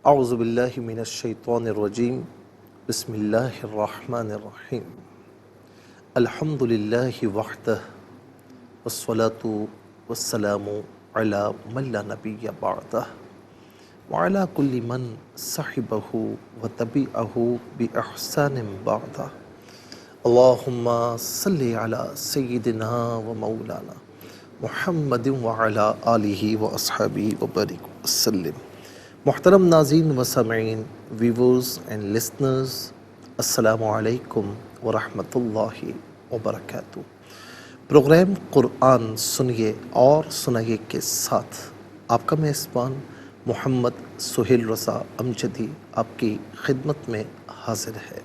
اعوذ باللہ من الشیطان الرجیم بسم اللہ الرحمن الرحیم الحمد للہ وحدہ والصلاة والسلام علی من لا نبی بعدہ وعلی کل من صحبہ وتبعہ بإحسان بعدہ اللہم صلی علی سیدنا و مولانا محمد وعلی آلہ واصحابہ وبارک وسلم۔ محترم ناظرین و سامعین، ویورز اینڈ لسنرز، السلام علیکم ورحمۃ اللہ وبرکاتہ۔ پروگرام قرآن سنیے اور سنائیے کے ساتھ آپ کا میزبان محمد سہیل رضا امجدی آپ کی خدمت میں حاضر ہے۔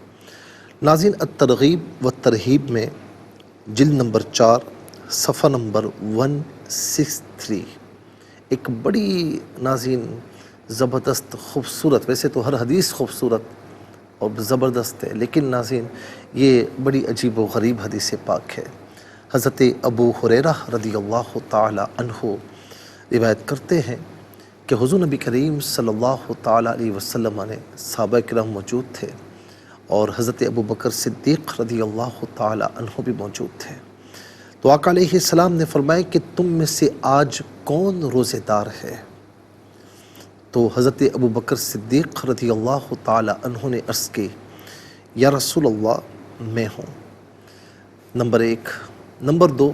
ناظرین، الترغیب و ترہیب میں جلد نمبر 4 صفحہ نمبر 163 ایک بڑی ناظرین زبردست خوبصورت، ویسے تو ہر حدیث خوبصورت اور زبردست ہے، لیکن ناظرین یہ بڑی عجیب و غریب حدیث پاک ہے۔ حضرت ابو ہریرہ رضی اللہ تعالی عنہ روایت کرتے ہیں کہ حضور نبی کریم صلی اللہ تعالی علیہ وسلم نے صحابہ کرام موجود تھے اور حضرت ابو بکر صدیق رضی اللہ تعالی عنہ بھی موجود تھے۔ تو آقا علیہ السلام نے فرمایا کہ تم میں سے آج کون روزے دار ہے؟ تو حضرت ابو بکر صدیق رضی اللہ تعالی عنہ نے عرض کی، یا رسول اللہ میں ہوں، نمبر 1۔ نمبر 2،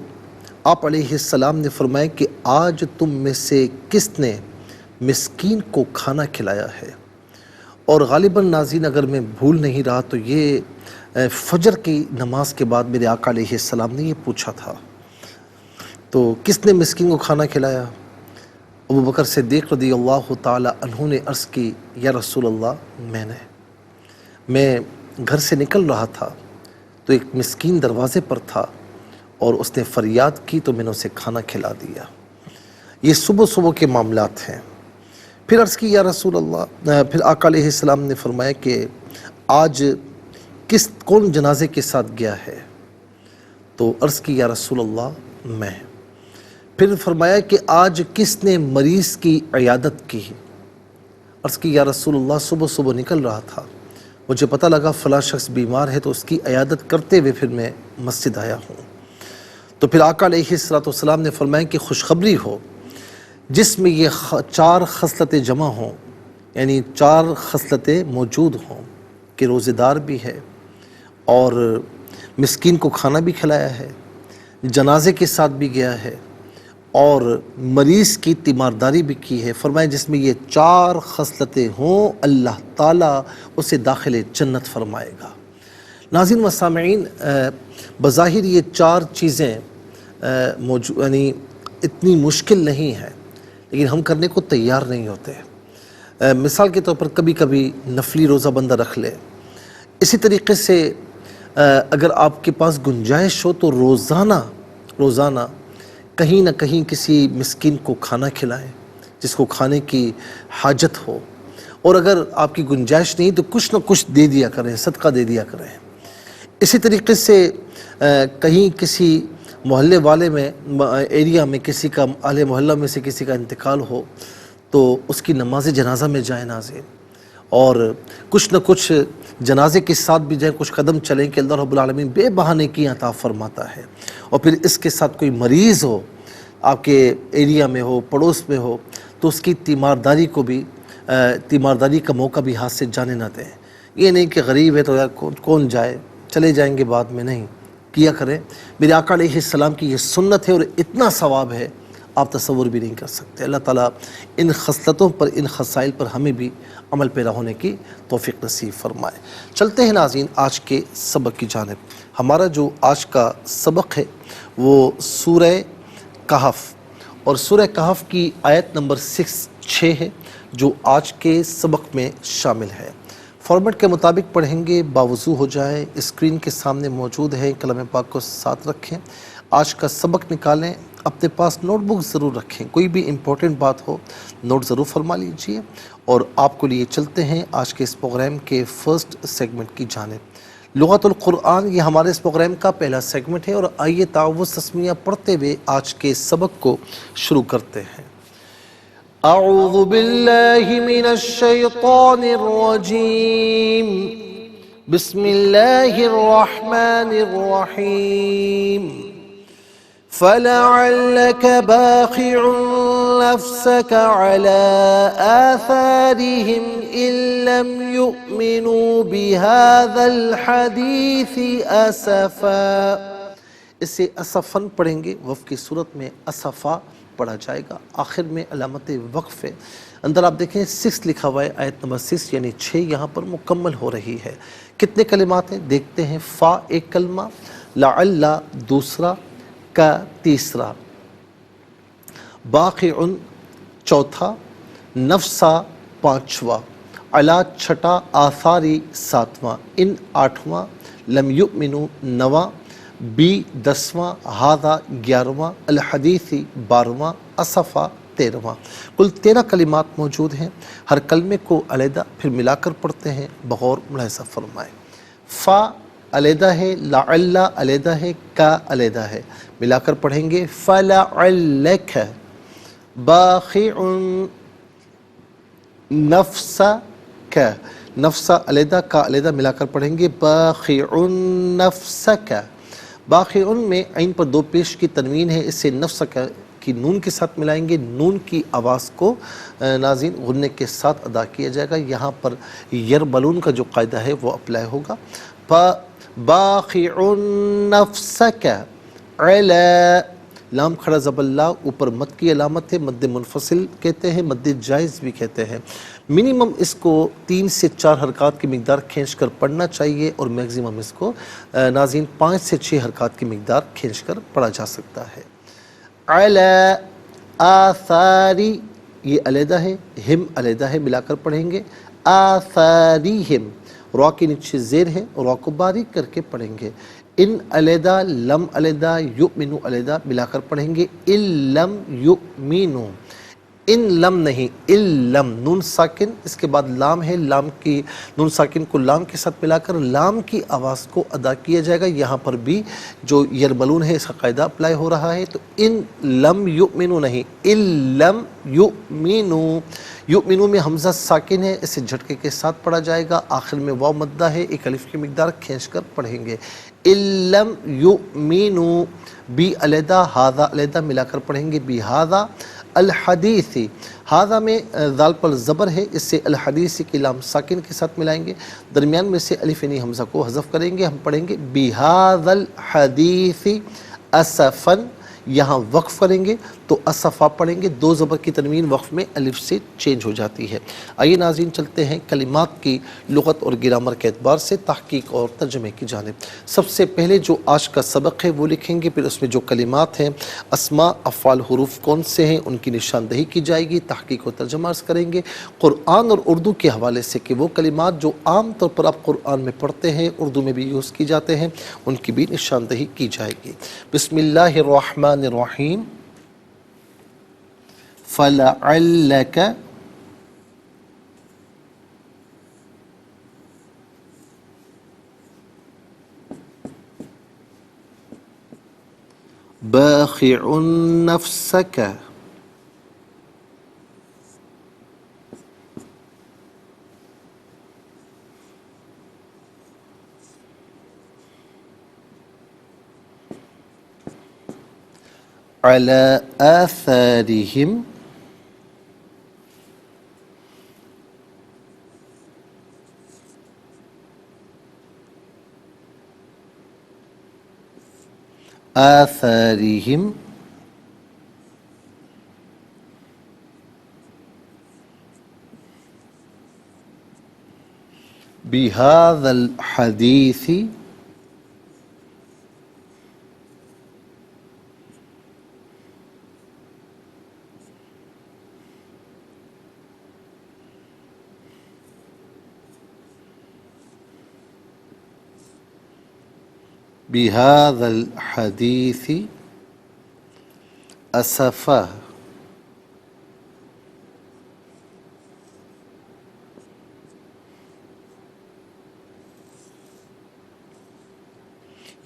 آپ علیہ السلام نے فرمایا کہ آج تم میں سے کس نے مسکین کو کھانا کھلایا ہے؟ اور غالباً ناظرین اگر میں بھول نہیں رہا تو یہ فجر کی نماز کے بعد میرے آقا علیہ السلام نے یہ پوچھا تھا۔ تو کس نے مسکین کو کھانا کھلایا؟ ابو بکر صدیق رضی اللہ تعالی عنہ نے عرض کی، یا رسول اللہ میں گھر سے نکل رہا تھا تو ایک مسکین دروازے پر تھا اور اس نے فریاد کی تو میں نے اسے کھانا کھلا دیا۔ یہ صبح صبح کے معاملات ہیں۔ پھر عرض کی، یا رسول اللہ، پھر آقا علیہ السلام نے فرمایا کہ آج کون جنازے کے ساتھ گیا ہے؟ تو عرض کی، یا رسول اللہ میں۔ پھر فرمایا کہ آج کس نے مریض کی عیادت کی؟ عرض کی، یا رسول اللہ صبح صبح نکل رہا تھا، مجھے پتہ لگا فلاں شخص بیمار ہے تو اس کی عیادت کرتے ہوئے پھر میں مسجد آیا ہوں۔ تو پھر آقا علیہ السلام نے فرمایا کہ خوشخبری ہو جس میں یہ 4 خصلتیں جمع ہوں، یعنی 4 خصلتیں موجود ہوں کہ روزے دار بھی ہے اور مسکین کو کھانا بھی کھلایا ہے، جنازے کے ساتھ بھی گیا ہے اور مریض کی تیمارداری بھی کی ہے۔ فرمایا جس میں یہ 4 خصلتیں ہوں اللہ تعالیٰ اسے داخل جنت فرمائے گا۔ ناظرین و سامعین، بظاہر یہ 4 چیزیں یعنی اتنی مشکل نہیں ہیں، لیکن ہم کرنے کو تیار نہیں ہوتے۔ مثال کے طور پر کبھی کبھی نفلی روزہ بندہ رکھ لے۔ اسی طریقے سے اگر آپ کے پاس گنجائش ہو تو روزانہ کہیں نہ کہیں کسی مسکین کو کھانا کھلائیں جس کو کھانے کی حاجت ہو، اور اگر آپ کی گنجائش نہیں تو کچھ نہ کچھ دے دیا کریں، صدقہ دے دیا کریں۔ اسی طریقے سے کہیں کسی محلے والے میں ایریا میں کسی کا اہل محلہ میں سے کسی کا انتقال ہو تو اس کی نماز جنازہ میں جائیں ناظرین، اور کچھ نہ کچھ جنازے کے ساتھ بھی جائیں، کچھ قدم چلیں کہ اللہ رب العالمین بے بہانے کی عطا فرماتا ہے۔ اور پھر اس کے ساتھ کوئی مریض ہو آپ کے ایریا میں ہو، پڑوس میں ہو، تو اس کی تیمارداری کا موقع بھی ہاتھ سے جانے نہ دیں۔ یہ نہیں کہ غریب ہے تو یار کون جائے، چلے جائیں گے بعد میں، نہیں کیا کریں۔ میرے آقا علیہ السلام کی یہ سنت ہے اور اتنا ثواب ہے آپ تصور بھی نہیں کر سکتے۔ اللہ تعالیٰ ان خصلتوں پر، ان خصائل پر ہمیں بھی عمل پیرا ہونے کی توفیق نصیب فرمائے۔ چلتے ہیں ناظرین آج کے سبق کی جانب۔ ہمارا جو آج کا سبق ہے وہ سورہ کہف، اور سورہ کہف کی آیت نمبر 6 ہے جو آج کے سبق میں شامل ہے۔ فارمیٹ کے مطابق پڑھیں گے، باوضو ہو جائے، اسکرین کے سامنے موجود ہے، کلام پاک کو ساتھ رکھیں، آج کا سبق نکالیں، اپنے پاس نوٹ بک ضرور رکھیں، کوئی بھی امپورٹنٹ بات ہو نوٹ ضرور فرما لیجئے، اور آپ کو لیے چلتے ہیں آج کے اس پروگرام کے فرسٹ سیگمنٹ کی جانب۔ لغت القرآن یہ ہمارے اس پروگرام کا پہلا سیگمنٹ ہے، اور آئیے تعوذ تسمیہ پڑھتے ہوئے آج کے سبق کو شروع کرتے ہیں۔ اعوذ باللہ من الشیطان الرجیم بسم اللہ الرحمن الرحیم فلعلك باخع نفسك على آثارهم إن لم يؤمنوا بهذا الحديث أسفا. اسے اسفن پڑھیں گے، وقف کی صورت میں اسفا پڑھا جائے گا، آخر میں علامت وقف ہے. اندر آپ دیکھیں 6 لکھا ہوا ہے، آیت نمبر 6 یعنی 6 یہاں پر مکمل ہو رہی ہے. کتنے کلمات ہیں دیکھتے ہیں. فا ایک کلمہ، لعل دوسرا، کا تیسرا، باخع چوتھا، نفسا پانچواں، علا چھٹا، آثاری ساتواں، ان آٹھواں، لم یؤمنو نواں، بی 10واں، ہذا 11واں، الحدیثی 12واں، اسفا 13واں. کل 13 کلمات موجود ہیں. ہر کلمے کو علیحدہ پھر ملا کر پڑھتے ہیں، بغور ملاحظہ فرمائیں. فا علیحدہ ہے، لعل علیحدہ ہے، کا علیحدہ ہے، ملا کر پڑھیں گے. فلعلک باخع نفسک، نفس علیحدہ، کا علیحدہ، ملا کر پڑھیں گے. باخع نفسک، باخع میں عین پر 2 پیش کی تنوین ہے، اسے نفسک کی نون کے ساتھ ملائیں گے. نون کی آواز کو ناظرین غنّے کے ساتھ ادا کیا جائے گا. یہاں پر یربلون کا جو قاعدہ ہے وہ اپلائی ہوگا. باخع نفسک علی، لام کھڑا زبر لا، اوپر مد کی علامت ہے، مد منفصل کہتے ہیں، مد جائز بھی کہتے ہیں. منیمم اس کو 3 سے 4 حرکات کی مقدار کھینچ کر پڑھنا چاہیے، اور میگزیمم اس کو ناظرین 5 سے 6 حرکات کی مقدار کھینچ کر پڑھا جا سکتا ہے. علی آثاری، یہ علیحدہ ہے، ہم علیحدہ ہے، ملا کر پڑھیں گے. آثاریہم، را کے نیچے زیر ہے، را کو باریک کر کے پڑھیں گے. ان علیحدہ، لم علیحدہ، یؤمنو علیحدہ، ملا کر پڑھیں گے. ان لم یؤمنو، ان لم نہیں، ان لم، نون ساکن اس کے بعد لام ہے، لام کی نون ساکن کو لام کے ساتھ ملا کر لام کی آواز کو ادا کیا جائے گا. یہاں پر بھی جو یربلون ہے اس کا قاعدہ اپلائی ہو رہا ہے. تو ان لم یؤمنو نہیں، ان لم یؤمنو، یؤمنو میں حمزہ ساکن ہے، اسے جھٹکے کے ساتھ پڑھا جائے گا. آخر میں واو مدہ ہے، ایک الف کی مقدار کھینچ کر پڑھیں گے. ان لم یؤمنو، بی علیحدہ، ہذا علیحدہ، ملا کر پڑھیں گے. بہذا الحدیثی، ہذا میں ذال پر زبر ہے، اس سے الحدیثی کی لام ساکن کے ساتھ ملائیں گے. درمیان میں سے الف یعنی حمزہ کو حذف کریں گے. ہم پڑھیں گے بہذا الحدیث اسفا، یہاں وقف کریں گے تو اسفا پڑھیں گے. 2 زبر کی تنوین وقف میں الف سے چینج ہو جاتی ہے. آئیے ناظرین چلتے ہیں کلمات کی لغت اور گرامر کے اعتبار سے تحقیق اور ترجمے کی جانب. سب سے پہلے جو آج کا سبق ہے وہ لکھیں گے، پھر اس میں جو کلمات ہیں، اسماء افعال حروف کون سے ہیں ان کی نشاندہی کی جائے گی، تحقیق و ترجمہ عرض کریں گے. قرآن اور اردو کے حوالے سے کہ وہ کلمات جو عام طور پر آپ قرآن میں پڑھتے ہیں، اردو میں بھی یوز کی جاتے ہیں، ان کی بھی نشاندہی کی جائے گی. بسم اللہ الرحمن الرحیم. فلعلک باخع نفسک علی آثارہم آثارہم بہذا الحدیث بهذا الحديث أسفا.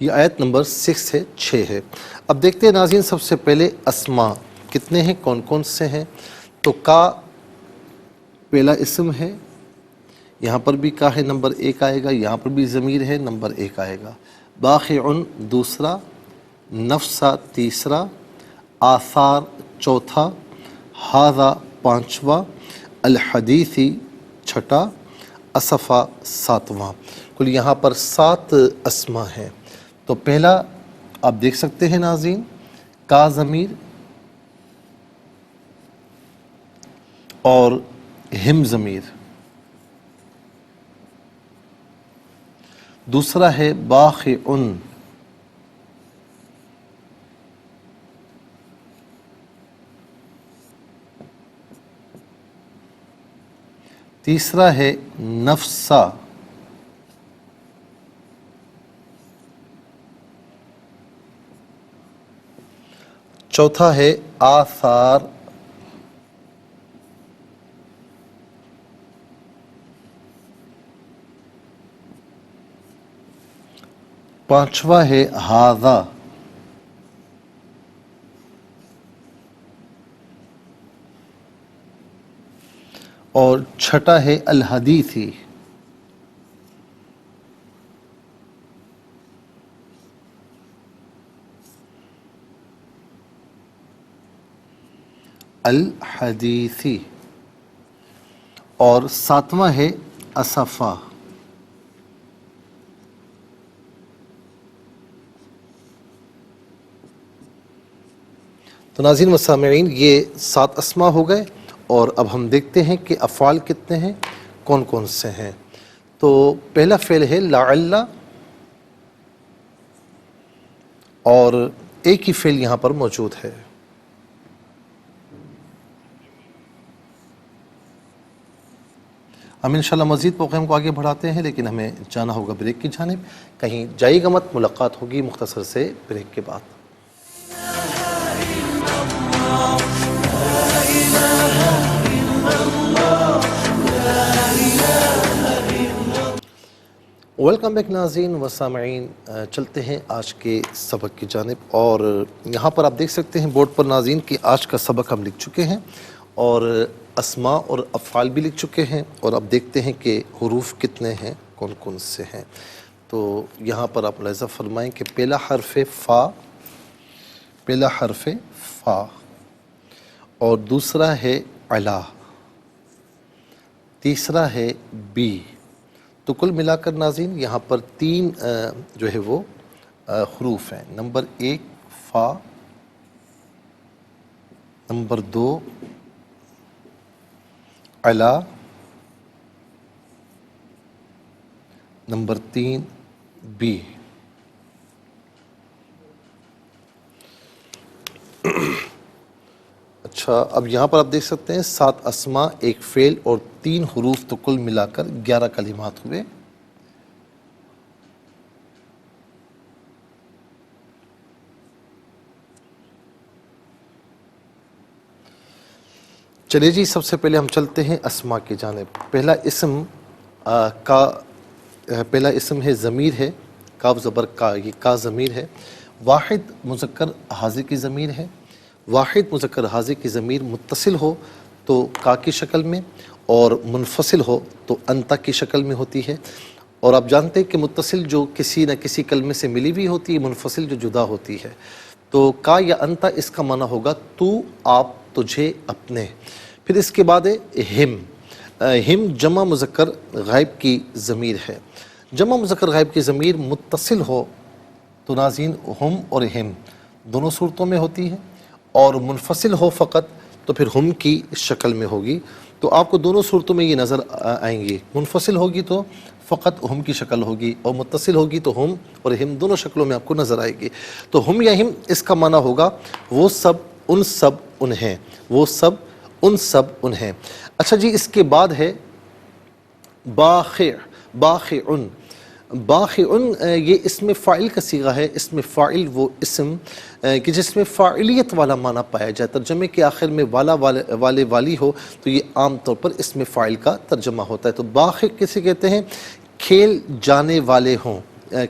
یہ آیت نمبر 6 ہے، 6 ہے. اب دیکھتے ہیں ناظرین سب سے پہلے اسماء کتنے ہیں، کون کون سے ہیں. تو کا پہلا اسم ہے، یہاں پر بھی کا ہے، نمبر 1 آئے گا، یہاں پر بھی ضمیر ہے، نمبر 1 آئے گا۔ باخعن دوسرا، نفسا تیسرا، آثار چوتھا، ھذا پانچواں، الحدیثی چھٹا، اسفا ساتواں۔ کل یہاں پر 7 اسما ہیں۔ تو پہلا آپ دیکھ سکتے ہیں ناظرین، کا ضمیر اور ہم ضمیر۔ دوسرا ہے باخعن، تیسرا ہے نفسا، چوتھا ہے آثار، پانچواں ہے ھذا، اور چھٹا ہے الحدیثی۔ الحدیثی، اور 7واں ہے اسفا۔ تو ناظرین و سامعین، یہ 7 اسما ہو گئے، اور اب ہم دیکھتے ہیں کہ افعال کتنے ہیں، کون کون سے ہیں۔ تو پہلا فعل ہے لعل، اور ایک ہی فعل یہاں پر موجود ہے۔ ہم انشاءاللہ مزید پروگرام کو آگے بڑھاتے ہیں، لیکن ہمیں جانا ہوگا بریک کی جانب۔ کہیں جائے گا مت، ملاقات ہوگی مختصر سے بریک کے بعد۔ ویلکم بیک ناظرین و سامعین، چلتے ہیں آج کے سبق کی جانب، اور یہاں پر آپ دیکھ سکتے ہیں بورڈ پر ناظرین کہ آج کا سبق ہم لکھ چکے ہیں، اور اسماء اور افعال بھی لکھ چکے ہیں، اور اب دیکھتے ہیں کہ حروف کتنے ہیں، کون کون سے ہیں۔ تو یہاں پر آپ ملاحظہ فرمائیں کہ پہلا حرف فا، پہلا حرف فا، اور دوسرا ہے علا، تیسرا ہے بی۔ تو کل ملا کر ناظرین یہاں پر 3 جو ہے وہ حروف ہیں۔ نمبر 1 فا، نمبر 2 علا، نمبر 3 بی۔ اچھا، اب یہاں پر آپ دیکھ سکتے ہیں 7 اسما، 1 فعل اور 3 حروف، تو کل ملا کر 11 کلمات ہوئے۔ چلیے جی، سب سے پہلے ہم چلتے ہیں اسما کی جانب۔ پہلا اسم پہلا اسم ہے ضمیر ہے، کاف زبر کا، یہ کا ضمیر ہے۔ واحد مذکر حاضر کی ضمیر ہے۔ واحد مذکر حاضر کی ضمیر متصل ہو تو کا کی شکل میں، اور منفصل ہو تو انتا کی شکل میں ہوتی ہے۔ اور آپ جانتے ہیں کہ متصل جو کسی نہ کسی کلمے سے ملی ہوئی ہوتی ہے، منفصل جو جدا ہوتی ہے۔ تو کا یا انتا، اس کا معنی ہوگا تو، آپ، تجھے، اپنے۔ پھر اس کے بعد ہے ہم۔ ہم جمع مذکر غائب کی ضمیر ہے۔ جمع مذکر غائب کی ضمیر متصل ہو تو ناظرین ہم اور ہم دونوں صورتوں میں ہوتی ہے، اور منفصل ہو فقط تو پھر ہم کی شکل میں ہوگی۔ تو آپ کو دونوں صورتوں میں یہ نظر آئیں گی، منفصل ہوگی تو فقط ہم کی شکل ہوگی، اور متصل ہوگی تو ہم اور ہم دونوں شکلوں میں آپ کو نظر آئے گی۔ تو ہم یا ہم، اس کا معنی ہوگا وہ سب، ان سب، انہیں، وہ سب، ان سب، انہیں۔ اچھا جی، اس کے بعد ہے باخع، باخعن۔ باخعن یہ اسم فاعل کا صیغہ ہے۔ اسم فاعل وہ اسم کہ جس میں فاعلیت والا معنی پایا جائے، ترجمے کے آخر میں والا، والے، والی ہو تو یہ عام طور پر اسم فاعل کا ترجمہ ہوتا ہے۔ تو باخع کسے کہتے ہیں؟ کھیل جانے والے ہوں،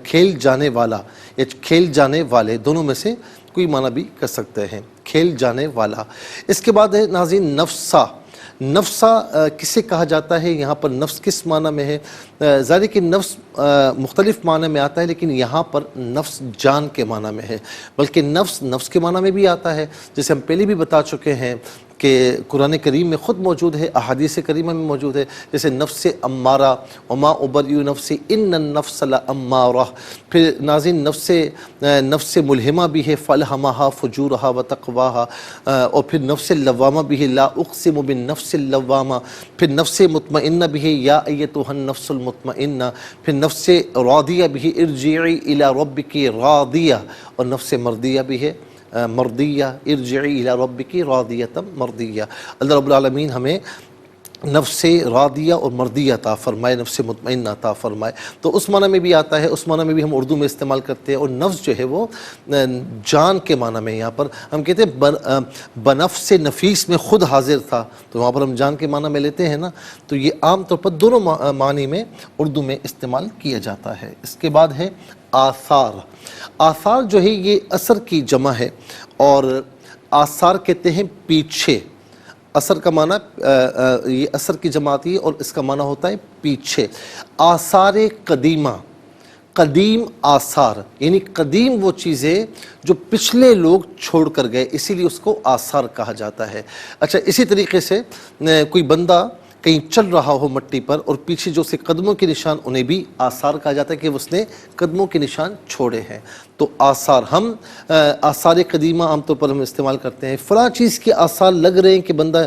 کھیل جانے والا یا کھیل جانے والے، دونوں میں سے کوئی معنی بھی کر سکتے ہیں۔ کھیل جانے والا۔ اس کے بعد ہے ناظرین نفسا۔ نفسا کسے کہا جاتا ہے؟ یہاں پر نفس کس معنی میں ہے؟ ظاہر ہے کہ نفس مختلف معنی میں آتا ہے، لیکن یہاں پر نفس جان کے معنی میں ہے، بلکہ نفس کے معنی میں بھی آتا ہے، جسے ہم پہلے بھی بتا چکے ہیں کہ قرآن کریم میں خود موجود ہے، احادیث کریمہ میں موجود ہے، جیسے نفس امارہ، وما ابرئ نفسی ان النفس لامارہ۔ پھر ناظرین نفس ملہمہ بھی ہے، فالہمہا فجورہا وتقواہا، اور پھر نفس لوامہ بھی ہے، لا اقسم بالنفس اللوامہ۔ پھر نفس مطمئنہ بھی ہے، یا ایتھا النفس المطمئنہ۔ پھر نفس راضیہ بھی ہے، ارجعی الی ربک راضیہ، اور نفس مرضیہ بھی ہے، مرضیہ، ارجعی الی ربک راضیۃ مرضیہ۔ اللہ رب العالمین ہمیں نفس راضیہ اور مرضیہ عطا فرمائے، نفس مطمئنہ عطا فرمائے۔ تو اس معنی میں بھی آتا ہے، اس معنی میں بھی ہم اردو میں استعمال کرتے ہیں۔ اور نفس جو ہے وہ جان کے معنی میں، یہاں پر ہم کہتے ہیں بنفس نفیس میں خود حاضر تھا، تو وہاں پر ہم جان کے معنی میں لیتے ہیں نا، تو یہ عام طور پر دونوں معنی میں اردو میں استعمال کیا جاتا ہے۔ اس کے بعد ہے آثار۔ آثار جو ہے یہ اثر کی جمع ہے، اور آثار کہتے ہیں پیچھے۔ اثر کا معنی یہ اثر کی جمع آتی ہے، اور اس کا معنی ہوتا ہے پیچھے۔ آثار قدیمہ، قدیم آثار، یعنی قدیم وہ چیزیں جو پچھلے لوگ چھوڑ کر گئے، اسی لیے اس کو آثار کہا جاتا ہے۔ اچھا، اسی طریقے سے کوئی بندہ کہیں چل رہا ہو مٹی پر، اور پیچھے جو سے قدموں کے نشان، انہیں بھی آثار کہا جاتا ہے کہ اس نے قدموں کے نشان چھوڑے ہیں۔ تو آثار، ہم آثار قدیمہ عام طور پر ہم استعمال کرتے ہیں، فلاں چیز کے آثار لگ رہے ہیں کہ بندہ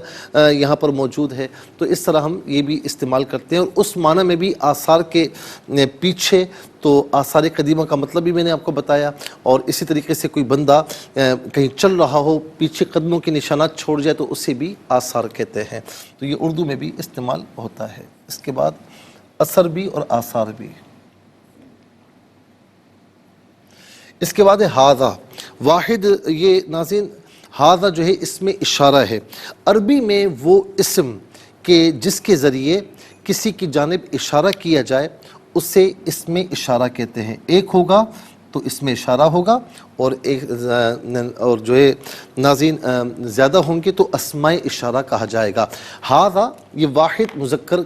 یہاں پر موجود ہے، تو اس طرح ہم یہ بھی استعمال کرتے ہیں۔ اور اس معنی میں بھی آثار کے پیچھے، تو آثار قدیمہ کا مطلب بھی میں نے آپ کو بتایا۔ اور اسی طریقے سے کوئی بندہ کہیں چل رہا ہو، پیچھے قدموں کے نشانات چھوڑ جائے، تو اسے بھی آثار کہتے ہیں۔ تو یہ اردو میں بھی استعمال ہوتا ہے۔ اس کے بعد اثر بھی اور آثار بھی۔ اس کے بعد ہے ہاذا۔ واحد، یہ ناظرین ہاذا جو ہے اس میں اشارہ ہے۔ عربی میں وہ اسم کہ جس کے ذریعے کسی کی جانب اشارہ کیا جائے، اسے اس میں اشارہ کہتے ہیں۔ ایک ہوگا تو اس میں اشارہ ہوگا، اور ایک اور جو ہے ناظرین زیادہ ہوں گے تو اسماء اشارہ کہا جائے گا۔ ہاذا یہ واحد مذکر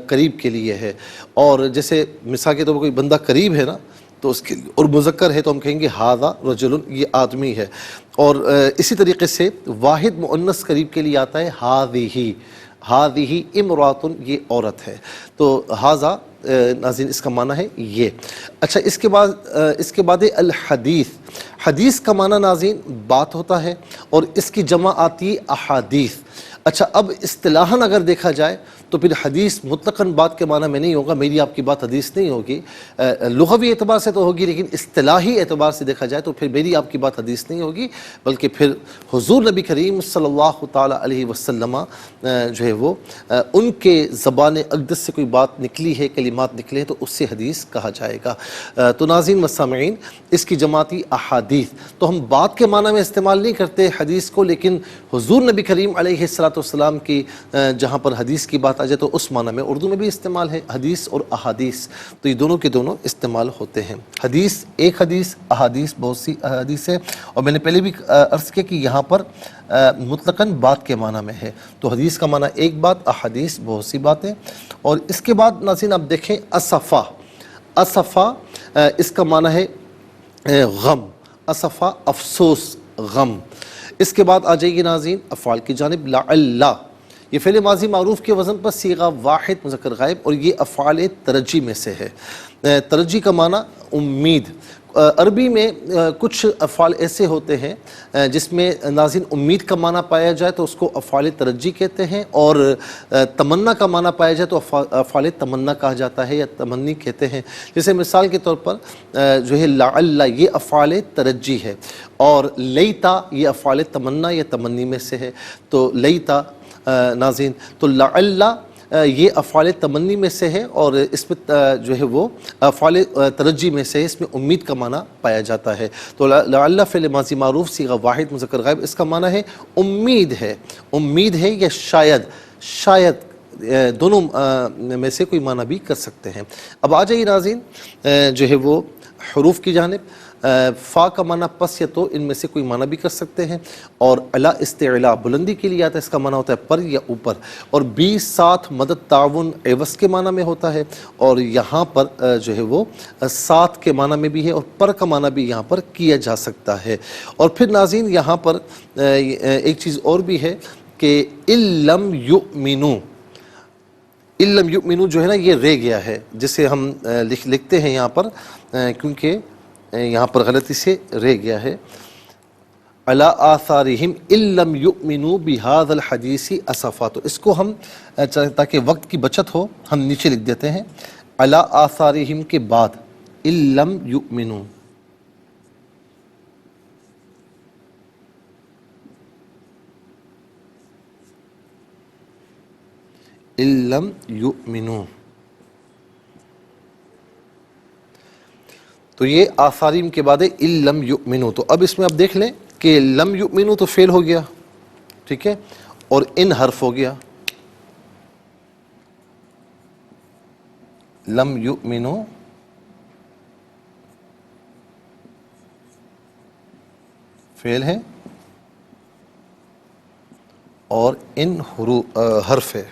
قریب کے لیے ہے، اور جیسے مثال کے طور پر کوئی بندہ قریب ہے نا، تو اس کے اور مذکر ہے تو ہم کہیں گے ہاذا رجل، یہ آدمی ہے۔ اور اسی طریقے سے واحد مؤنث قریب کے لیے آتا ہے ہاذیہ، ہاذیہ امرأۃ، یہ عورت ہے۔ تو ہاذا ناظرین اس کا معنی ہے یہ۔ اچھا، اس کے بعد الحدیث۔ حدیث کا معنی ناظرین بات ہوتا ہے، اور اس کی جمع آتی ہے احادیث۔ اچھا، اب اصطلاحاً اگر دیکھا جائے تو پھر حدیث مطلقاً بات کے معنی میں نہیں ہوگا، میری آپ کی بات حدیث نہیں ہوگی، لغوی اعتبار سے تو ہوگی، لیکن اصطلاحی اعتبار سے دیکھا جائے تو پھر میری آپ کی بات حدیث نہیں ہوگی، بلکہ پھر حضور نبی کریم صلی اللہ تعالیٰ علیہ وسلم جو ہے وہ ان کے زبان اقدس سے کوئی بات نکلی ہے، کلمات نکلے ہیں، تو اس سے حدیث کہا جائے گا۔ تو ناظرین و سامعین، اس کی جماعتی احادیث، تو ہم بات کے معنی میں استعمال نہیں کرتے حدیث کو، لیکن حضور نبی کریم علیہ السلام کی جہاں پر حدیث کی بات آ جائے تو اس معنی میں اردو میں بھی استعمال ہے، حدیث اور احادیث، تو یہ دونوں کے دونوں استعمال ہوتے ہیں۔ حدیث ایک حدیث، احادیث بہت سی احادیث ہے، اور میں نے پہلے بھی عرض کیا کہ یہاں پر مطلقاً بات کے معنی میں ہے، تو حدیث کا معنی ایک بات، احادیث بہت سی باتیں۔ اور اس کے بعد ناظرین آپ دیکھیں اسفا۔ اسفا اس کا معنی ہے غم، اسفا افسوس، غم۔ اس کے بعد آ جائیے ناظرین افعال کی جانب، لعل، یہ فعل ماضی معروف کے وزن پر صیغہ واحد مذکر غائب، اور یہ افعال ترجی میں سے ہے۔ ترجی کا معنی امید۔ عربی میں کچھ افعال ایسے ہوتے ہیں جس میں ناظرین امید کا معنی پایا جائے تو اس کو افعال ترجی کہتے ہیں، اور تمنا کا معنی پایا جائے تو افعال تمنا کہا جاتا ہے یا تمنی کہتے ہیں۔ جیسے مثال کے طور پر جو ہے لعل، یہ افعال ترجی ہے، اور لیتا یہ افعال تمنا یا تمنی میں سے ہے۔ تو لیتا ناظرین، تو لعل یہ افعال تمنی میں سے ہے، اور اس میں جو ہے وہ افعال ترجی میں سے ہے، اس میں امید کا معنی پایا جاتا ہے۔ تو لعل فعل ماضی معروف صیغہ واحد مذکر غائب، اس کا معنی ہے امید ہے، امید ہے یا شاید، شاید دونوں میں سے کوئی معنی بھی کر سکتے ہیں۔ اب آ جائیے ناظرین جو ہے وہ حروف کی جانب۔ فا کا معنی پس یا تو، ان میں سے کوئی معنی بھی کر سکتے ہیں، اور علا استعلا بلندی کے لیے آتا ہے، اس کا معنی ہوتا ہے پر یا اوپر، اور بی ساتھ مدد تعاون عوض کے معنی میں ہوتا ہے، اور یہاں پر جو ہے وہ ساتھ کے معنی میں بھی ہے، اور پر کا معنی بھی یہاں پر کیا جا سکتا ہے۔ اور پھر ناظرین یہاں پر ایک چیز اور بھی ہے کہ اِلَّمْ یُؤْمِنُوا، اِلَّمْ یُؤْمِنُوا جو ہے نا یہ رہ گیا ہے، جسے ہم لکھتے ہیں یہاں پر، کیونکہ یہاں پر غلطی سے رہ گیا ہے، علی آثارہم ان لم یؤمنوا بہذا الحدیث اسفا، تو اس کو ہم تاکہ وقت کی بچت ہو ہم نیچے لکھ دیتے ہیں علی آثارہم کے بعد ان لم یؤمنوا، ان لم یؤمنوا، تو یہ آثاریم کے بعد ہے ان لم یؤمنوا۔ تو اب اس میں آپ دیکھ لیں کہ لم یؤمنوا تو فعل ہو گیا، ٹھیک ہے، اور ان حرف ہو گیا، لم یؤمنوا فعل ہے اور ان حرف ہے۔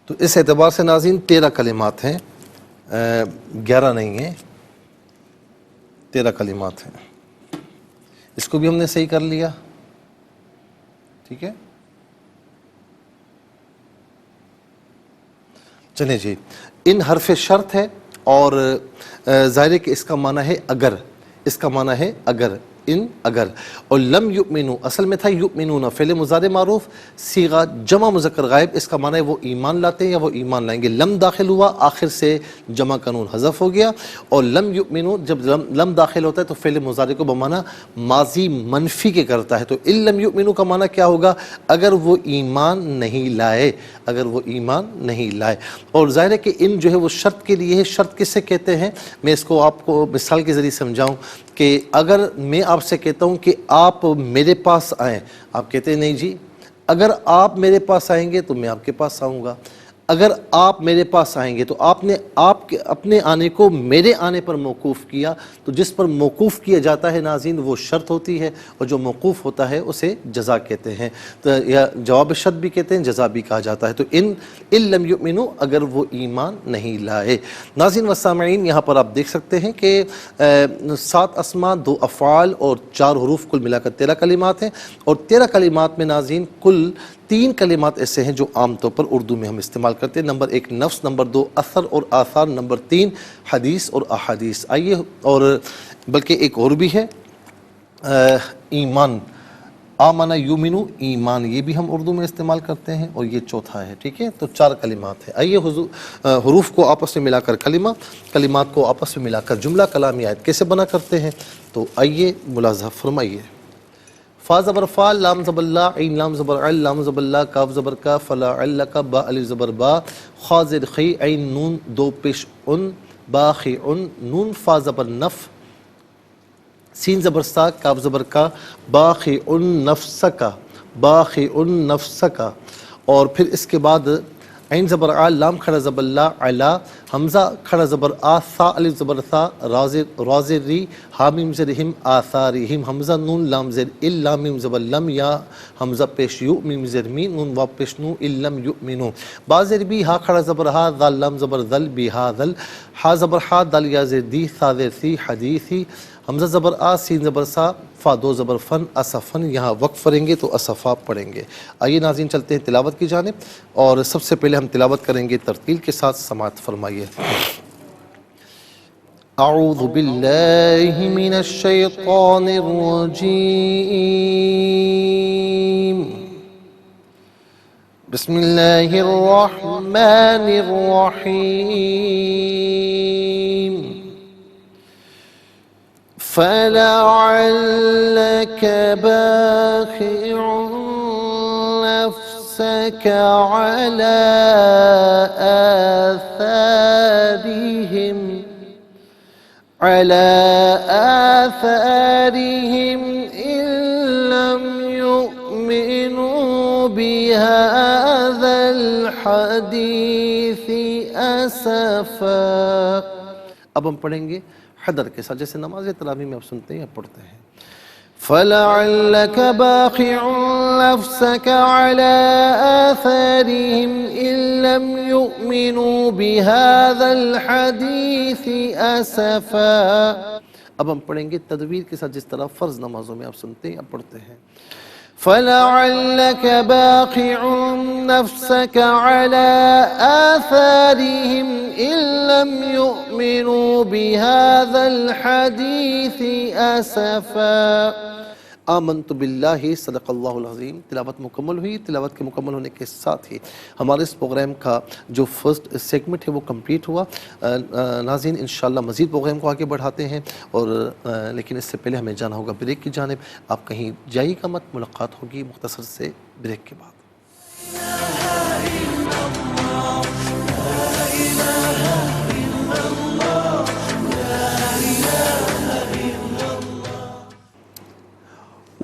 تو اس اعتبار سے ناظرین 13 کلمات ہیں، 11 نہیں ہیں، 13 کلمات ہیں۔ اس کو بھی ہم نے صحیح کر لیا، ٹھیک ہے۔ چلیں جی، ان حرف شرط ہے، اور ظاہر ہے کہ اس کا معنی ہے اگر، اس کا معنی ہے اگر، ان اگر، اور لم یؤمنوا اصل میں تھا یؤمنون، فعل مضارع معروف صیغہ جمع مذکر غائب، اس کا معنی ہے وہ ایمان لاتے ہیں یا وہ ایمان لائیں گے، لم داخل ہوا آخر سے جمع کا نون حذف ہو گیا، اور لم یؤمنوا جب لم داخل ہوتا ہے تو فعل مضارع کو بمعنی ماضی منفی کے کرتا ہے، تو ان لم یؤمنوا کا معنی کیا ہوگا؟ اگر وہ ایمان نہیں لائے، اگر وہ ایمان نہیں لائے، اور ظاہر ہے کہ ان جو ہے وہ شرط کے لیے ہے۔ شرط کسے کہتے ہیں؟ میں اس کو آپ کو مثال کے ذریعے سمجھاؤں کہ اگر میں آپ سے کہتا ہوں کہ آپ میرے پاس آئیں، آپ کہتے ہیں نہیں جی، اگر آپ میرے پاس آئیں گے تو میں آپ کے پاس آؤں گا، اگر آپ میرے پاس آئیں گے تو آپ نے آپ کے اپنے آنے کو میرے آنے پر موقوف کیا، تو جس پر موقوف کیا جاتا ہے ناظرین وہ شرط ہوتی ہے، اور جو موقوف ہوتا ہے اسے جزا کہتے ہیں، تو یا جواب شرط بھی کہتے ہیں، جزا بھی کہا جاتا ہے۔ تو ان لم یؤمنوا اگر وہ ایمان نہیں لائے۔ ناظرین و سامعین یہاں پر آپ دیکھ سکتے ہیں کہ 7 اسماء، 2 افعال اور 4 حروف، کل ملا کر 13 کلمات ہیں، اور 13 کلمات میں ناظرین کل 3 کلمات ایسے ہیں جو عام طور پر اردو میں ہم استعمال کرتے ہیں، نمبر 1 نفس، نمبر 2 اثر اور آثار، نمبر 3 حدیث اور احادیث۔ آئیے، اور بلکہ ایک اور بھی ہے ایمان، آمن یؤمن ایمان، یہ بھی ہم اردو میں استعمال کرتے ہیں، اور یہ چوتھا ہے، ٹھیک ہے۔ تو 4 کلمات ہیں۔ آئیے حروف کو آپس میں ملا کر کلمہ، کلمات کو آپس میں ملا کر جملہ کلامی آیت کیسے بنا کرتے ہیں، تو آئیے ملاحظہ فرمائیے۔ فا زبر فا، لام زبر لا، عین لام زبر عل، لام زبر لا، کاف زبر کا، فلا عل کا، با الف زبر با، خا زیر خی، عین نون 2 پیش ان، با خی ان، نون فا زبر نف، سین زبر سا، کاف زبر کا، با خی ان نفس کا، با خی ان نفس کا، اور پھر اس کے بعد عین زبر آ، لام کھڑا زبر لا، علا، حمزہ کھڑا زبر آ، ثا الف زبر ثا، رازر ری، حامیم زر ہم، آثارہم، حمزہ نون لام زر ال، لام میم زبر لم، یا حمزہ پیش یو، میم زر می، نون واو پیش نو، ال لم یؤمنو، با زر بی، ہا کھڑا زبر ہا، ذال لام زبر ذل، بی ہا ذل، ہا زبر ہا، دال یا زر دی، ثا زر ثی، حدیثی، حمزہ زبر آ، سین زبر سا، فا 2 زبر فن، اسفن، یہاں وقف پڑھیں گے تو اسفا پڑھیں گے۔ آئیے ناظرین چلتے ہیں تلاوت کی جانب، اور سب سے پہلے ہم تلاوت کریں گے ترتیل کے ساتھ، سماعت فرمائیے۔ اعوذ باللہ من الشیطان الرجیم، بسم اللہ الرحمن الرحیم، فَلَعَلَّكَ بَاخِعٌ نَفْسَكَ عَلَى آثَارِهِمْ إِن لَّمْ يُؤْمِنُوا بِهَذَا الحديث أسفا. اب ہم پڑھیں گے حدر کے ساتھ، جیسے نماز تراویح میں آپ سنتے ہیں یا پڑھتے ہیں. فَلَعَلَّكَ بَاخِعٌ نَفْسَكَ عَلَىٰ آثَارِهِمْ إِن لَّمْ يُؤْمِنُوا بِهَٰذَا الْحَدِيثِ أَسَفًا. اب ہم پڑھیں گے تدویر کے ساتھ، جس طرح فرض نمازوں میں آپ سنتے ہیں یا پڑھتے ہیں. فَلَعَلَّكَ بَاخِعٌ نَفْسَكَ عَلَىٰ آثَارِهِمْ إِن لَّمْ يُؤْمِنُوا بِهَٰذَا الْحَدِيثِ أَسَفًا. آمنت باللہ، صدق اللہ العظیم. تلاوت مکمل ہوئی. تلاوت کے مکمل ہونے کے ساتھ ہی ہمارے اس پروگرام کا جو فرسٹ سیگمنٹ ہے وہ کمپلیٹ ہوا. ناظرین انشاءاللہ مزید پروگرام کو آگے بڑھاتے ہیں، اور لیکن اس سے پہلے ہمیں جانا ہوگا بریک کی جانب. آپ کہیں جائیے گا مت، ملاقات ہوگی مختصر سے بریک کے بعد.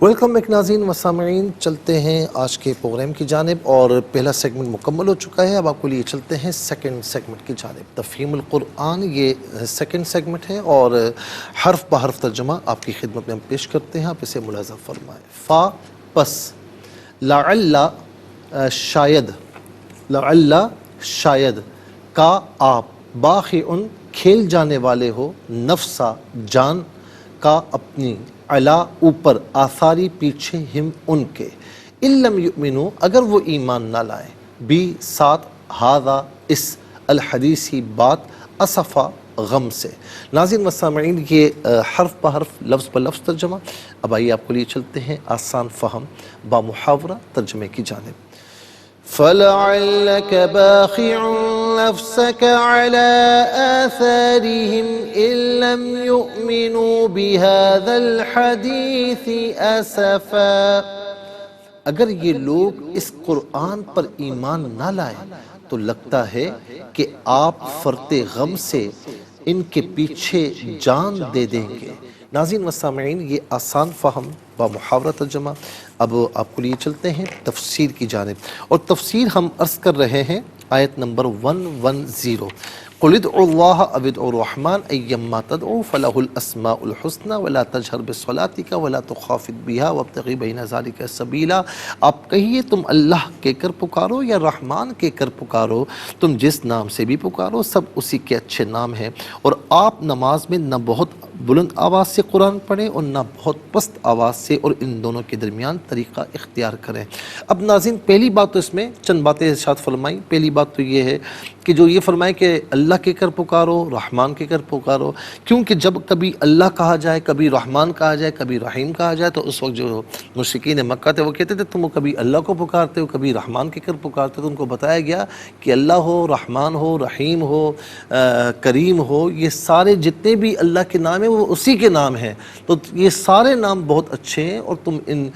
ویلکم بیک ناظرین و سامعین. چلتے ہیں آج کے پروگرام کی جانب، اور پہلا سیگمنٹ مکمل ہو چکا ہے. اب آپ کو لیے چلتے ہیں سیکنڈ سیگمنٹ کی جانب. تفہیم القرآن یہ سیکنڈ سیگمنٹ ہے، اور حرف بحرف ترجمہ آپ کی خدمت میں ہم پیش کرتے ہیں. آپ اسے ملاحظہ فرمائیں. فا پس، لعل شاید، لعل شاید، کا آپ، باخعن کھیل جانے والے ہو، نفسا جان، کا اپنی، علا اوپر، آثاری پیچھے، ہم ان کے، ان لم یؤمنو اگر وہ ایمان نہ لائیں، بی ساتھ، ہذا اس، الحدیثی بات، اسفا غم سے. ناظرین و سامعین یہ حرف بحرف لفظ بلفظ ترجمہ. اب آئیے آپ کو لیے چلتے ہیں آسان فہم با محاورہ ترجمے کی جانب. فَلَعَلَّكَ بَاخِعٌ نَفْسَكَ عَلَىٰ آثَارِهِمْ إِن لَّمْ يُؤْمِنُوا بِهَٰذَا الْحَدِيثِ أَسَفًا. اگر یہ لوگ اس قرآن پر ایمان نہ لائیں تو لگتا ہے کہ آپ فرط غم سے ان کے پیچھے جان دے دیں گے. ناظرین و سامعین یہ آسان فہم با محاورہ ترجمہ. اب آپ کو لیے چلتے ہیں تفسیر کی جانب، اور تفسیر ہم عرض کر رہے ہیں آیت نمبر 110. قُلِ ادْعُوا اللَّهَ أَوِ ادْعُوا الرَّحْمَٰنَ أَيَّمَّا تَدْعُوا فَلَهُ الْأَسْمَاءُ الْحُسْنَىٰ وَلَا تَجْهَرْ بِصَلَاتِكَ وَلَا تُخَافِتْ بِهَا وَابْتَغِ بَيْنَ ذَٰلِكَ سَبِيلًا. آپ کہیے تم اللہ کہہ کر پکارو یا رحمان کہہ کر پکارو، تم جس نام سے بھی پکارو سب اسی کے اچھے نام ہیں. اور آپ نماز میں نہ بہت بلند آواز سے قرآن پڑھیں اور نہ بہت پست آواز سے، اور ان دونوں کے درمیان طریقہ اختیار کریں. اب ناظرین پہلی بات تو اس میں چند باتیں ارشاد فرمائیں. پہلی بات تو یہ ہے کہ جو یہ فرمائے کہ اللہ کہہ کر پکارو، رحمان کہہ کر پکارو، کیونکہ جب کبھی اللہ کہا جائے، کبھی رحمان کہا جائے، کبھی رحیم کہا جائے، تو اس وقت جو مشرکین مکہ تھے وہ کہتے تھے تم کبھی اللہ کو پکارتے ہو، کبھی رحمان کہہ کر پکارتے ہو. تو ان کو بتایا گیا کہ اللہ ہو، رحمان ہو، رحیم ہو، کریم ہو، یہ سارے جتنے بھی اللہ کے نام ہیں وہ اسی کے نام ہیں. تو یہ سارے نام بہت اچھے ہیں، اور تم ان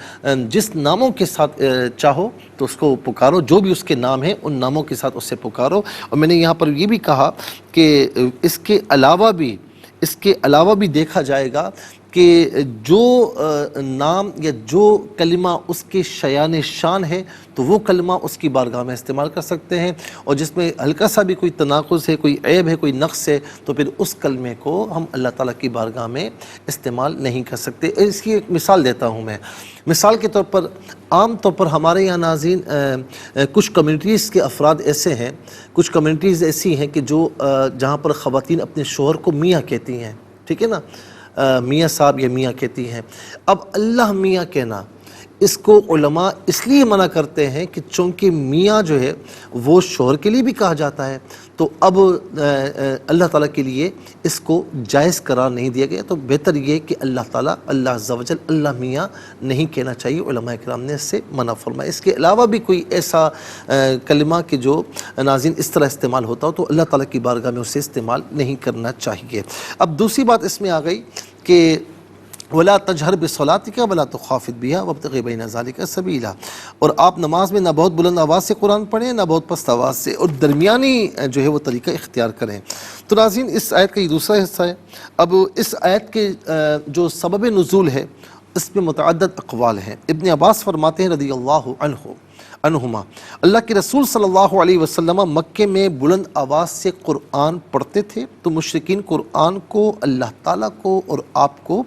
جس ناموں کے ساتھ چاہو تو اس کو پکارو، جو بھی اس کے نام ہیں ان ناموں کے ساتھ اس سے پکارو. اور میں نے یہاں پر یہ بھی کہا کہ اس کے علاوہ بھی دیکھا جائے گا کہ جو نام یا جو کلمہ اس کے شیان شان ہے تو وہ کلمہ اس کی بارگاہ میں استعمال کر سکتے ہیں، اور جس میں ہلکا سا بھی کوئی تناقض ہے، کوئی عیب ہے، کوئی نقص ہے، تو پھر اس کلمے کو ہم اللہ تعالیٰ کی بارگاہ میں استعمال نہیں کر سکتے. اس کی ایک مثال دیتا ہوں میں. مثال کے طور پر عام طور پر ہمارے یہاں ناظرین کچھ کمیونٹیز کے افراد ایسے ہیں، کچھ کمیونٹیز ایسی ہیں کہ جو جہاں پر خواتین اپنے شوہر کو میاں کہتی ہیں، ٹھیک ہے نا، میاں صاحب یا میاں کہتی ہیں. اب اللہ میاں کہنا اس کو علماء اس لیے منع کرتے ہیں کہ چونکہ میاں جو ہے وہ شوہر کے لیے بھی کہا جاتا ہے، تو اب اللہ تعالیٰ کے لیے اس کو جائز قرار نہیں دیا گیا. تو بہتر یہ کہ اللہ تعالیٰ، اللہ عز و جل، اللہ میاں نہیں کہنا چاہیے. علماء کرام نے اس سے منع فرمایا. اس کے علاوہ بھی کوئی ایسا کلمہ کہ جو ناظرین اس طرح استعمال ہوتا ہو تو اللہ تعالیٰ کی بارگاہ میں اسے استعمال نہیں کرنا چاہیے. اب دوسری بات اس میں آ گئی کہ وَلَا تَجْهَرْ بِصَلَاتِكَ وَلَا تُخَافِتْ بِهَا وَابْتَغِ بَيْنَ ذَلِكَ سَبِيلًا. اور آپ نماز میں نہ بہت بلند آواز سے قرآن پڑھیں، نہ بہت پست آواز سے، اور درمیانی جو ہے وہ طریقہ اختیار کریں. تو ناظرین اس آیت کا یہ دوسرا حصہ ہے. اب اس آیت کے جو سبب نزول ہے اس میں متعدد اقوال ہیں. ابن عباس فرماتے ہیں رضی اللہ عنہ عنہما، اللہ کے رسول صلی اللہ علیہ وسلم مکے میں بلند آواز سے قرآن پڑھتے تھے تو مشرکین قرآن کو، اللہ تعالیٰ کو اور آپ کو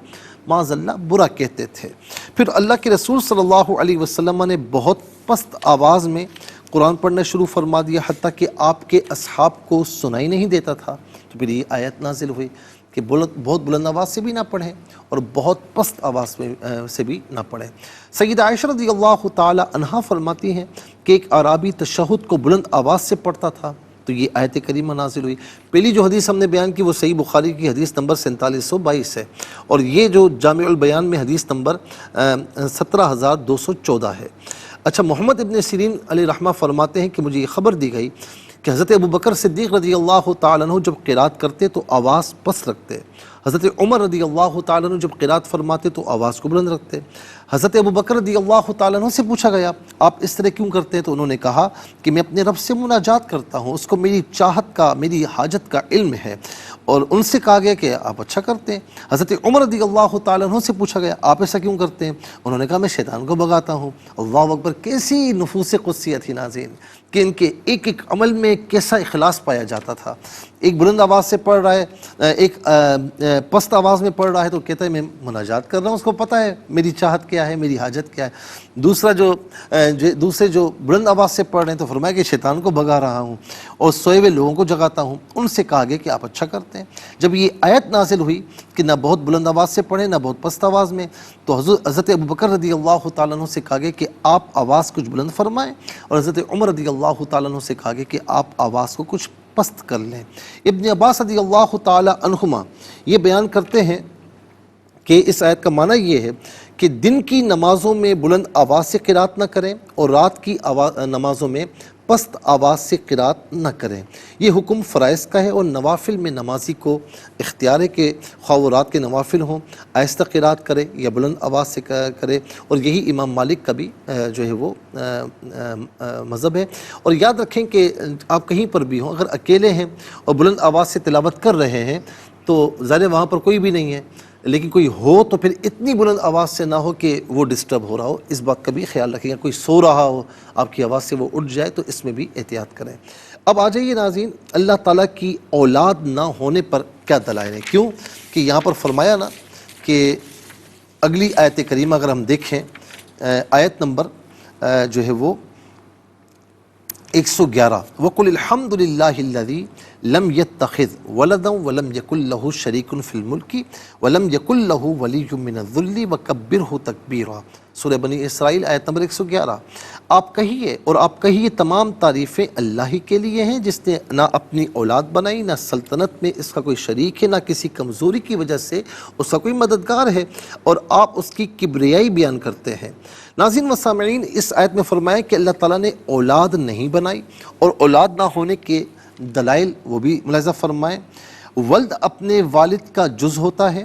معاذ اللہ برا کہتے تھے۔ پھر اللہ کے رسول صلی اللہ علیہ وسلم نے بہت پست آواز میں قرآن پڑھنا شروع فرما دیا، حتیٰ کہ آپ کے اصحاب کو سنائی نہیں دیتا تھا۔ تو پھر یہ آیت نازل ہوئی کہ بہت بلند آواز سے بھی نہ پڑھیں اور بہت پست آواز سے بھی نہ پڑھیں۔ سیدہ عائشہ رضی اللہ تعالی عنہا فرماتی ہیں کہ ایک اعرابی تشہد کو بلند آواز سے پڑھتا تھا تو یہ آیت کریمہ نازل ہوئی۔ پہلی جو حدیث ہم نے بیان کی وہ صحیح بخاری کی حدیث نمبر 4722 ہے، اور یہ جو جامع البیان میں حدیث نمبر 17214 ہے۔ اچھا، محمد ابن سیرین علیہ رحمہ فرماتے ہیں کہ مجھے یہ خبر دی گئی کہ حضرت ابوبکر صدیق رضی اللہ تعالیٰ عنہ جب قرات کرتے تو آواز پست رکھتے، حضرت عمر رضی اللہ تعالیٰ عنہ جب قرات فرماتے تو آواز کو بلند رکھتے۔ حضرت ابوبکر رضی اللہ تعالیٰ عنہ سے پوچھا گیا آپ اس طرح کیوں کرتے ہیں؟ تو انہوں نے کہا کہ میں اپنے رب سے مناجات کرتا ہوں، اس کو میری چاہت کا، میری حاجت کا علم ہے۔ اور ان سے کہا گیا کہ آپ اچھا کرتے ہیں۔ حضرت عمر رضی اللہ تعالیٰ عنہ سے پوچھا گیا آپ ایسا کیوں کرتے ہیں؟ انہوں نے کہا میں شیطان کو بھگاتا ہوں۔ اللہ اکبر، کیسی نفوس قدسیہ تھی ناظرین کہ ان کے ایک ایک عمل میں کیسا اخلاص پایا جاتا تھا۔ ایک بلند آواز سے پڑھ رہا ہے، ایک پست آواز میں پڑھ رہا ہے تو کہتا ہے میں مناجات کر رہا ہوں، اس کو پتہ ہے میری چاہت کیا ہے، میری حاجت کیا ہے۔ دوسرے جو بلند آواز سے پڑھ رہے ہیں تو فرمایا کہ شیطان کو بھگا رہا ہوں اور سوئے ہوئے لوگوں کو جگاتا ہوں۔ ان سے کہا گیا کہ آپ اچھا کرتے ہیں۔ جب یہ آیت نازل ہوئی کہ نہ بہت بلند آواز سے پڑھیں نہ بہت پست آواز میں، تو حضرت ابوبکر رضی اللہ تعالیٰ عنہ سے کہا گیا کہ آپ آواز کچھ بلند فرمائیں، اور حضرت عمر رضی اللہ تعالیٰ عنہ سے کہا گیا کہ آپ آواز کو کچھ پست کر لیں۔ ابن عباس رضی اللہ تعالیٰ عنہما یہ بیان کرتے ہیں کہ اس آیت کا معنی یہ ہے کہ دن کی نمازوں میں بلند آواز سے قرات نہ کریں اور رات کی نمازوں میں پست آواز سے قرات نہ کریں۔ یہ حکم فرائض کا ہے، اور نوافل میں نمازی کو اختیار ہے کہ خواہ وہ رات کے نوافل ہوں آہستہ قرات کرے یا بلند آواز سے کرے، اور یہی امام مالک کا بھی جو ہے وہ مذہب ہے۔ اور یاد رکھیں کہ آپ کہیں پر بھی ہوں، اگر اکیلے ہیں اور بلند آواز سے تلاوت کر رہے ہیں تو ظاہر وہاں پر کوئی بھی نہیں ہے، لیکن کوئی ہو تو پھر اتنی بلند آواز سے نہ ہو کہ وہ ڈسٹرب ہو رہا ہو، اس بات کا بھی خیال رکھیں گا۔ کوئی سو رہا ہو آپ کی آواز سے وہ اٹھ جائے تو اس میں بھی احتیاط کریں۔ اب آ جائیے ناظرین، اللہ تعالیٰ کی اولاد نہ ہونے پر کیا دلائل ہیں؟ کیوں کہ یہاں پر فرمایا نا کہ اگلی آیت کریمہ اگر ہم دیکھیں، آیت نمبر جو ہے وہ 111، وَقُلِ الْحَمْدُ لِلَّهِ الَّذِي لَمْ يَتَّخِذْ وَلَدًا وَلَمْ يَكُنْ لَهُ شَرِيكٌ فِي الْمُلْكِ وَلَمْ يَكُنْ لَهُ وَلِيٌّ مِّنَ الذُّلِّ وَكَبِّرْهُ تَكْبِيرًا۔ سورہ بنی اسرائیل آیت نمبر 111۔ آپ کہیے اور آپ کہیے تمام تعریفیں اللہ ہی کے لیے ہیں جس نے نہ اپنی اولاد بنائی، نہ سلطنت میں اس کا کوئی شریک ہے، نہ کسی کمزوری کی وجہ سے اس کا کوئی مددگار ہے، اور آپ اس کی کبریائی بیان کرتے ہیں۔ ناظرین و سامعین، اس آیت میں فرمایا کہ اللہ تعالیٰ نے اولاد نہیں بنائی، اور اولاد نہ ہونے کے دلائل وہ بھی ملاحظہ فرمائیں۔ ولد اپنے والد کا جز ہوتا ہے،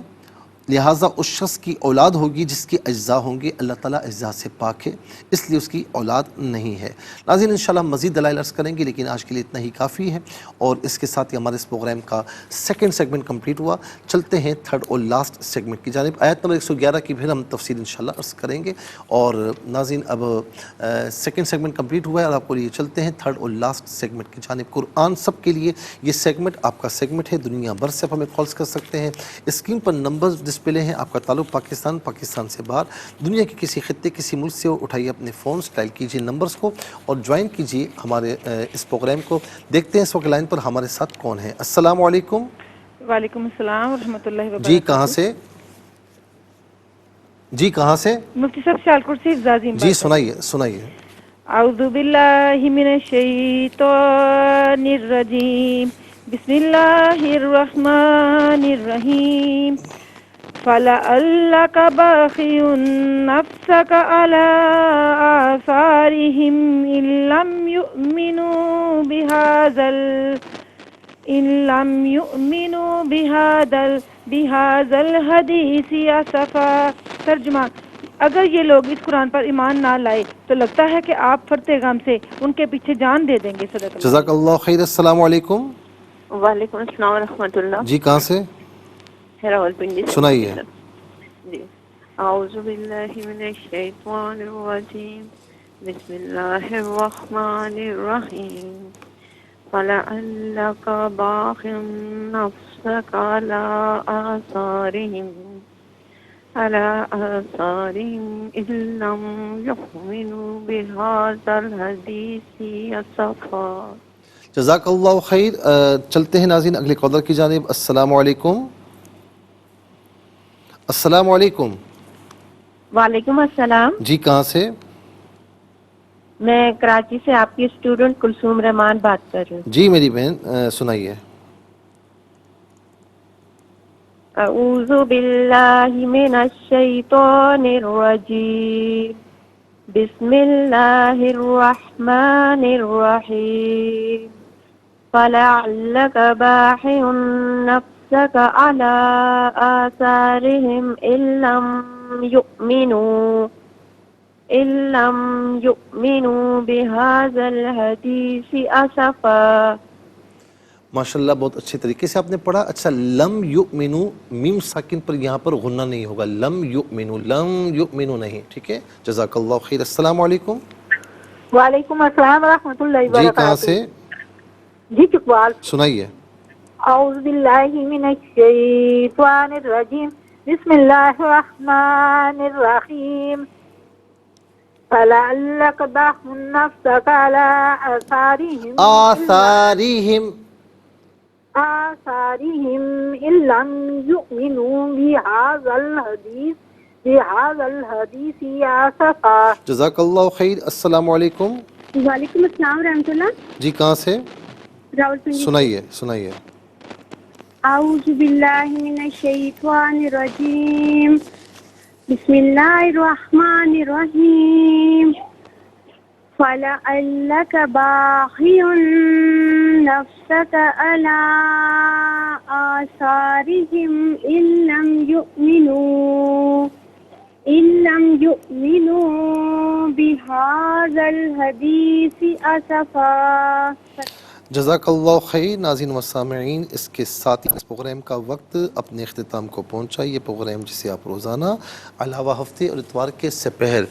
لہٰذا اس شخص کی اولاد ہوگی جس کی اجزاء ہوں گے، اللہ تعالیٰ اجزاء سے پاک ہے، اس لیے اس کی اولاد نہیں ہے۔ ناظرین انشاءاللہ ہم مزید دلائل عرض کریں گے، لیکن آج کے لیے اتنا ہی کافی ہے، اور اس کے ساتھ ہی ہمارے اس پروگرام کا سیکنڈ سیگمنٹ کمپلیٹ ہوا۔ چلتے ہیں تھرڈ اور لاسٹ سیگمنٹ کی جانب۔ آیت نمبر 111 کی پھر ہم تفصیل انشاءاللہ عرض کریں گے، اور ناظرین اب سیکنڈ سیگمنٹ کمپلیٹ ہوا ہے اور آپ کو لیے چلتے ہیں تھرڈ اور لاسٹ سیگمنٹ کی جانب۔ قرآن سب کے لیے یہ سیگمنٹ آپ کا سیگمنٹ ہے، دنیا بھر سے آپ ہمیں کالز کر سکتے ہیں۔ اسکرین پر نمبرز ڈسپلے ہیں، آپ کا تعلق پاکستان سے باہر، دنیا کے کسی خطے کسی ملک سے ہو، اٹھائیے اپنے فونز، ڈائل کیجئے نمبرز کو اور جوائن کیجئے ہمارے اس پروگرام کو۔ دیکھتے ہیں اس وقت لائن پر ہمارے ساتھ کون ہے۔ السلام علیکم۔ وعلیکم السلام ورحمۃ اللہ وبرکاتہ۔ جی کہاں سے؟ جی کہاں سے؟ مفتی صاحب سیالکوٹ سے عظیم۔ جی سنائیے۔ اعوذ باللہ من الشیطان الرجیم، بسم اللہ الرحمن الرحیم، فَلَعَلَّكَ بَاخِعٌ نَفْسَكَ عَلَىٰ آثَارِهِمْ إِن لَّمْ يُؤْمِنُوا بِهَٰذَا الْحَدِيثِ أَسَفًا۔ ترجمہ: اگر یہ لوگ اس قرآن پر ایمان نہ لائے تو لگتا ہے کہ آپ فرتے غم سے ان کے پیچھے جان دے دیں گے۔ صدق اللہ۔ جزاک اللہ خیر۔ السلام علیکم۔ وعلیکم السلام ورحمۃ اللہ۔ جی کہاں سے؟ راولپنڈی سے۔ سنائیے۔ جی، اعوذ باللہ من الشیطان الرجیم، بسم الله الرحمن الرحيم فلعلك باخع نفسك على آثارهم إن لم يؤمنوا بهذا الحديث أسفا. جزاک اللہ خیر. چلتے ہیں ناظرین اگلے کالر کی جانب. السلام علیکم. السلام علیکم. وعلیکم السلام. جی کہاں سے؟ میں کراچی سے آپ کی اسٹوڈنٹ کلثوم رحمان بات کر رہی ہوں. جی میری بہن سنائیے. اعوذ باللہ من الشیطان الرجیم بسم اللہ الرحمن الرحیم فلعلک باخع نفسک علی آثارهم إن لم يؤمنوا بهذا الحديث أسفا. ماشاء اللہ بہت اچھے طریقے سے آپ نے پڑھا. اچھا لم یؤمنو میم ساکن پر یہاں پر غنہ نہیں ہوگا. لم یؤمنو نہیں. ٹھیک ہے جزاک اللہ خیر. السلام علیکم. وعلیکم السلام ورحمۃ اللہ جی وبرکاتہ. کہاں سے؟ جی چکوال. سنائیے. اعوذ باللہ من الشیطان الرجیم بسم اللہ الرحمن الرحیم فلعلک باخع نفسک علی آثارهم إن لم يؤمنوا بهذا الحديث آسفا. جزاک اللہ خیر. السلام علیکم. وعلیکم السلام ورحمۃ اللہ. جی کہاں سے؟ راولپنڈی. سنائیے. اعوذ باللہ من الشیطان الرجیم بسم اللہ الرحمن الرحیم فلعلک باخع نفسک علی آثارهم إن لم يؤمنوا بهذا الحديث أسفا. جزاک اللہ خیر. ناظرین و سامعین اس کے ساتھ ہی اس پروگرام کا وقت اپنے اختتام کو پہنچا. یہ پروگرام جسے آپ روزانہ علاوہ ہفتے اور اتوار کے سپہر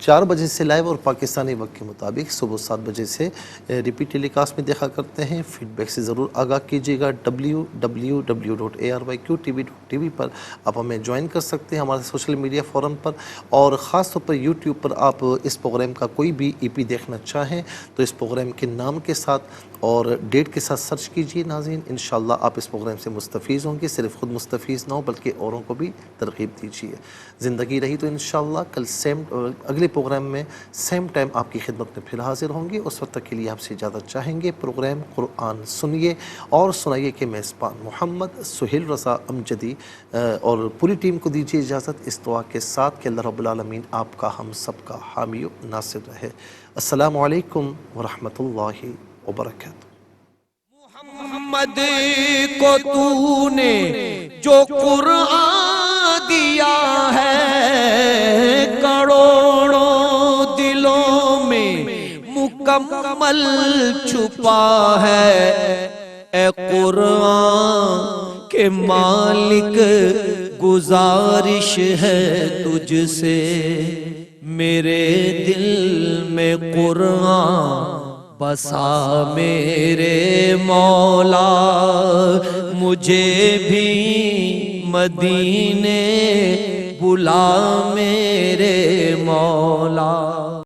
4 بجے سے لائیو اور پاکستانی وقت کے مطابق صبح 7 بجے سے ریپیٹ ٹیلی کاسٹ میں دیکھا کرتے ہیں. فیڈ بیک سے ضرور آگاہ کیجیے گا. www.arqtv.tv پر آپ ہمیں جوائن کر سکتے ہیں ہمارے سوشل میڈیا فورم پر, اور خاص طور پر یوٹیوب پر آپ اس پروگرام کا کوئی بھی ای پی دیکھنا چاہیں تو اس پروگرام کے نام کے ساتھ اور ڈیٹ کے ساتھ سرچ کیجیے. ناظرین انشاءاللہ آپ اس پروگرام سے مستفیض ہوں گے. صرف خود مستفیض نہ ہو بلکہ اوروں کو بھی ترغیب دیجیے. زندگی رہی تو انشاءاللہ کل اگلے پروگرام میں سیم ٹائم آپ کی خدمت میں پھر حاضر ہوں گے. اس وقت تک کے لیے آپ سے اجازت چاہیں گے. پروگرام قرآن سنیے اور سنائیے کے میزبان محمد سہیل رضا امجدی اور پوری ٹیم کو دیجیے اجازت اس دعا کے ساتھ کہ اللہ رب العالمین آپ کا ہم سب کا حامی و ناصر رہے. السلام علیکم ورحمۃ اللہ وبرکاتہ. محمد کو تو نے جو قرآن دیا ہے کروڑوں دلوں میں مکمل چھپا ہے. اے قرآن کے مالک گزارش ہے تجھ سے میرے دل میں قرآن بسا میرے مولا. مجھے بھی مدینے بلا میرے مولا.